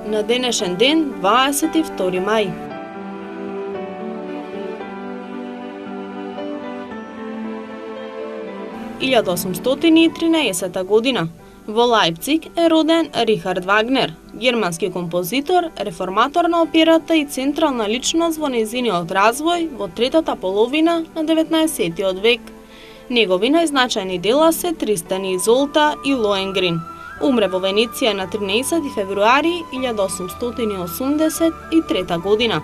на денешен ден, 22 мај. – 1813 година. Во Лајпциг е роден Рихард Вагнер, германски композитор, реформатор на операта и централна личност во нејзиниот развој во третата половина на 19 век. Негови најзначајни дела се Тристан и Изолта и Лоенгрин. Умре во Венеција на 13 февруари 1883 година.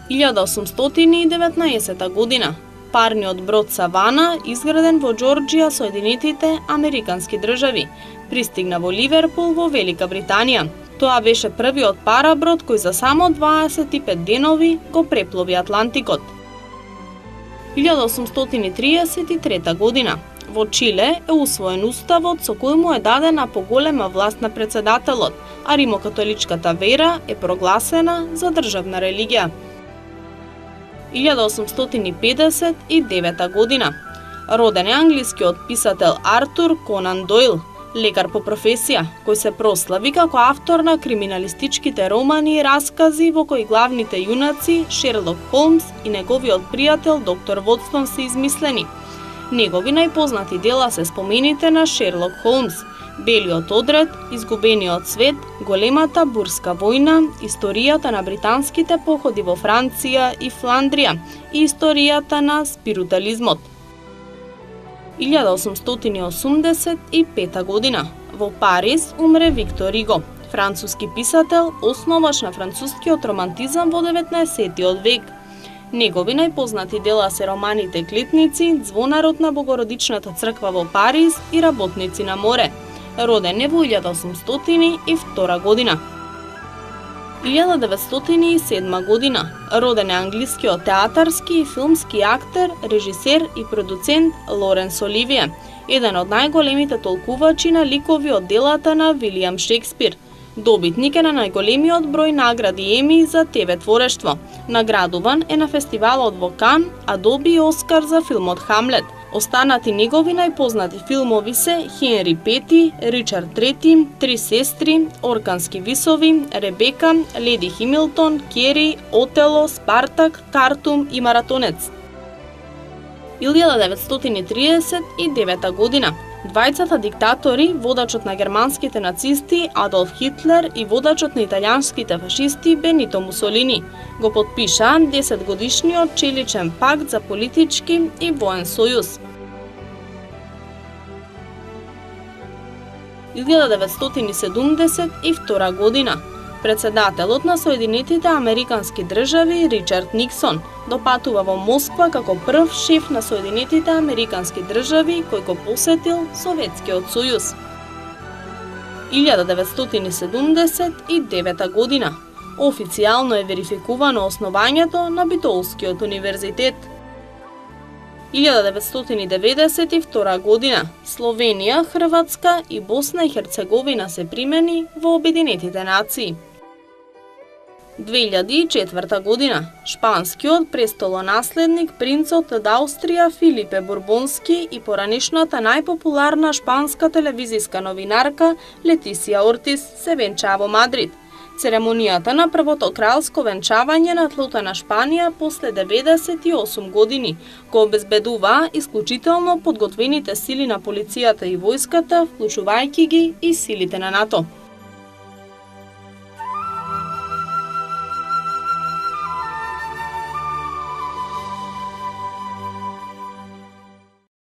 1819 година. Парниот брод Савана, изграден во Џорџија, Соединетите Американски држави, пристигна во Ливерпул во Велика Британија. Тоа беше првиот параброд кој за само 25 денови го преплови Атлантикот. 1833 година. Во Чиле е усвоен уставот со кој му е дадена поголема власт на председателот, а римокатоличката вера е прогласена за државна религија. 1859 година. Роден е англискиот писател Артур Конан Дойл, лекар по професија, кој се прослави како автор на криминалистичките романи и раскази во кои главните јунаци Шерлок Холмс и неговиот пријател доктор Вотсон се измислени. Негови најпознати дела се спомените на Шерлок Холмс, Белиот одред, Изгубениот свет, Големата бурска војна, Историјата на британските походи во Франција и Фландрија и Историјата на спиритуализмот. 1885 година. Во Париз умре Виктор Иго, француски писател, основач на францускиот романтизам во 19 век. Негови најпознати дела се романите Клетници, Звонарот на Богородичната црква во Париз и Работници на море. Роден е во 1802 година. 1907 година. Роден е англискиот театарски и филмски актер, режисер и продуцент Лоренс Оливие, еден од најголемите толкувачи на ликови од делата на Вилијам Шекспир. Добитник е на најголемиот број награди Еми за ТВ творештво. Наградуван е на фестивалот во Кан, а доби и Оскар за филмот Хамлет. Останати негови најпознати филмови се Хенри Пети, Ричард Трети, Три сестри, Оркански висови, Ребека, Леди Химилтон, Кери, Отело, Спартак, Картум и Маратонец. 1939 година. Двајцата диктатори, водачот на германските нацисти Адолф Хитлер и водачот на италијанските фашисти Бенито Мусолини, го потпишаа 10-годишниот челичен пакт за политички и воен сојуз. 1972 година. Председателот на Соединетите Американски држави Ричард Никсон допатува во Москва како прв шеф на Соединетите Американски држави кој го посетил Советскиот сојуз. 1979 година. Официјално е верификувано основањето на Битолскиот универзитет. 1992 година. Словенија, Хрватска и Босна и Херцеговина се примени во Обединетите нации. 2004 година. Шпанскиот престолонаследник принцот од Аустрија Филипе Бурбонски и поранешната најпопуларна шпанска телевизиска новинарка Летисија Ортис се венчаа во Мадрид. Церемонијата на првото кралско венчавање на тлото на Шпанија после 98 години го обезбедуваа исклучително подготвените сили на полицијата и војската, вклучувајќи ги и силите на НАТО.